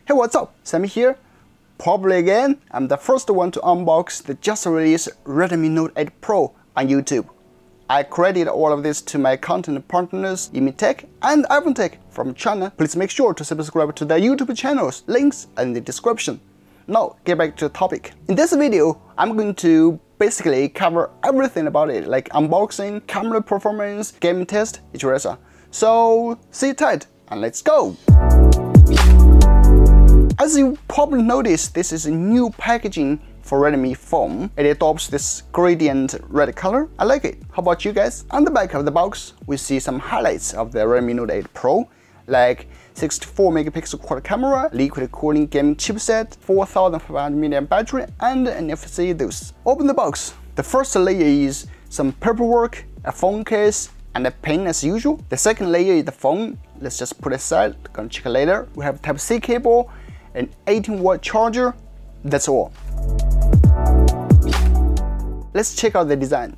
Hey, what's up? Sami here. Probably again, I'm the first one to unbox the just released Redmi Note 8 Pro on YouTube. I credit all of this to my content partners Tech and Tech from China. Please make sure to subscribe to their YouTube channels, links in the description. Now, get back to the topic. In this video, I'm going to basically cover everything about it, like unboxing, camera performance, game test, etc. So, sit tight and let's go! As you probably noticed, this is a new packaging for Redmi phone. It adopts this gradient red color. I like it. How about you guys? On the back of the box, we see some highlights of the Redmi Note 8 Pro, like 64 megapixel quad camera, liquid cooling gaming chipset, 4500 mAh battery, and NFC those. Open the box. The first layer is some paperwork, a phone case, and a pen as usual. The second layer is the phone. Let's just put it aside, gonna check it later. We have Type-C cable, an 18-watt charger. That's all. Let's check out the design.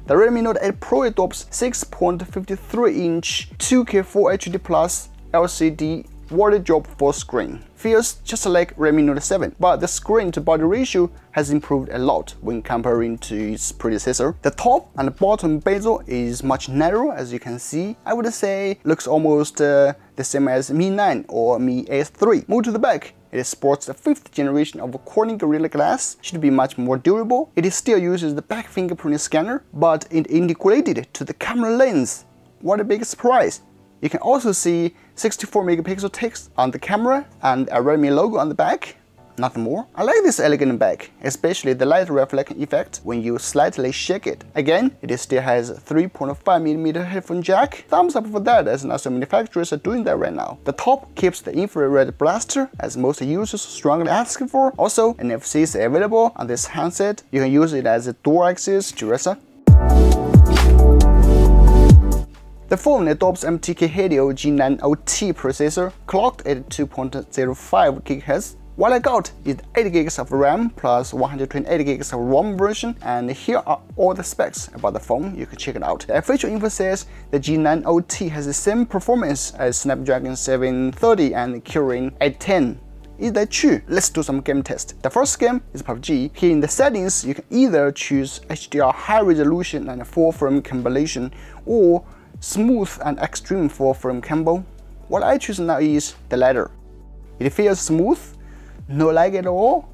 The Redmi Note 8 Pro adopts 6.53-inch 2K Full HD Plus LCD wardrobe full screen. Feels just like Redmi Note 7, but the screen to body ratio has improved a lot when comparing to its predecessor. The top and bottom bezel is much narrower, as you can see. I would say looks almost the same as Mi 9 or Mi A3. Move to the back. It sports the 5th generation of Corning Gorilla Glass, should be much more durable. It still uses the back fingerprint scanner, but it integrated to the camera lens. What a big surprise! You can also see 64 megapixel text on the camera and a Redmi logo on the back. Nothing more. I like this elegant back, especially the light reflection effect when you slightly shake it. Again, it still has a 3.5mm headphone jack. Thumbs up for that, as not so many manufacturers are doing that right now. The top keeps the infrared blaster, as most users strongly ask for. Also, NFC is available on this handset. You can use it as a dual access dresser. The phone adopts MTK Helio G90T processor, clocked at 2.05 GHz. What I got is 8 GB of RAM plus 128 GB of ROM version, and here are all the specs about the phone. You can check it out. The official info says the G90T has the same performance as Snapdragon 730 and Kirin 810. Is that true? Let's do some game test. The first game is PUBG. Here in the settings, you can either choose HDR high resolution and full frame combination, or smooth and extreme full frame combo. What I choose now is the latter. It feels smooth, no lag at all.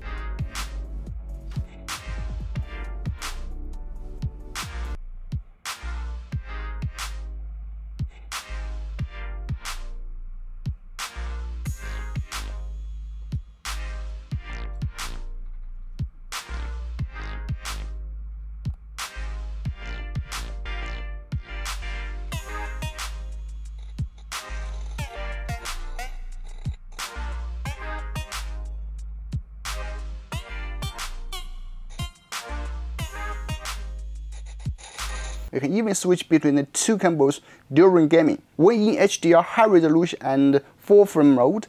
You can even switch between the two combos during gaming. When in HDR high resolution and full frame mode,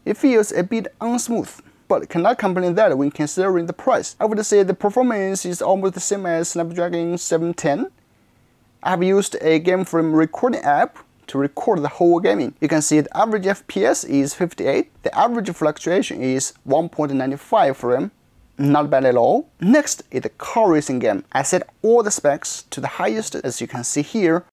it feels a bit unsmooth, but cannot complain that when considering the price. I would say the performance is almost the same as Snapdragon 710. I have used a game frame recording app to record the whole gaming. You can see the average FPS is 58. The average fluctuation is 1.95 frame. Not bad at all. Next is the car racing game. I set all the specs to the highest, as you can see here.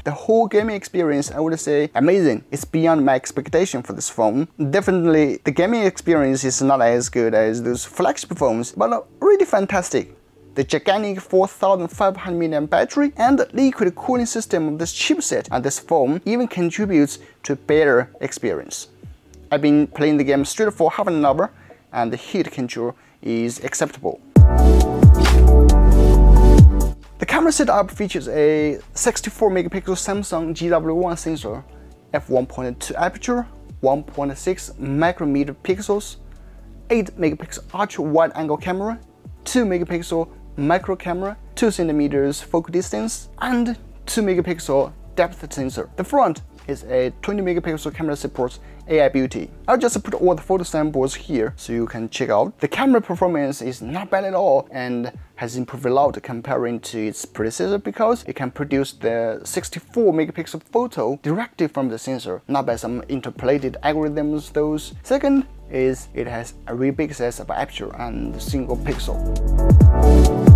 The whole gaming experience, I would say, amazing. It's beyond my expectation for this phone. Definitely, the gaming experience is not as good as those flagship phones, but really fantastic. The gigantic 4500 mAh battery and liquid cooling system of this chipset on this phone even contributes to a better experience. I've been playing the game straight for half an hour, and the heat control is acceptable. The camera setup features a 64 megapixel Samsung GW1 sensor, f1.2 aperture, 1.6 micrometer pixels, 8 megapixel ultra wide angle camera, 2 megapixel macro camera, 2 centimeters focal distance, and 2 megapixel depth sensor. The front is a 20 megapixel camera supports AI Beauty. I'll just put all the photo samples here so you can check out. The camera performance is not bad at all and has improved a lot comparing to its predecessor because it can produce the 64 megapixel photo directly from the sensor, not by some interpolated algorithms those. Second is it has a really big size of aperture and single pixel.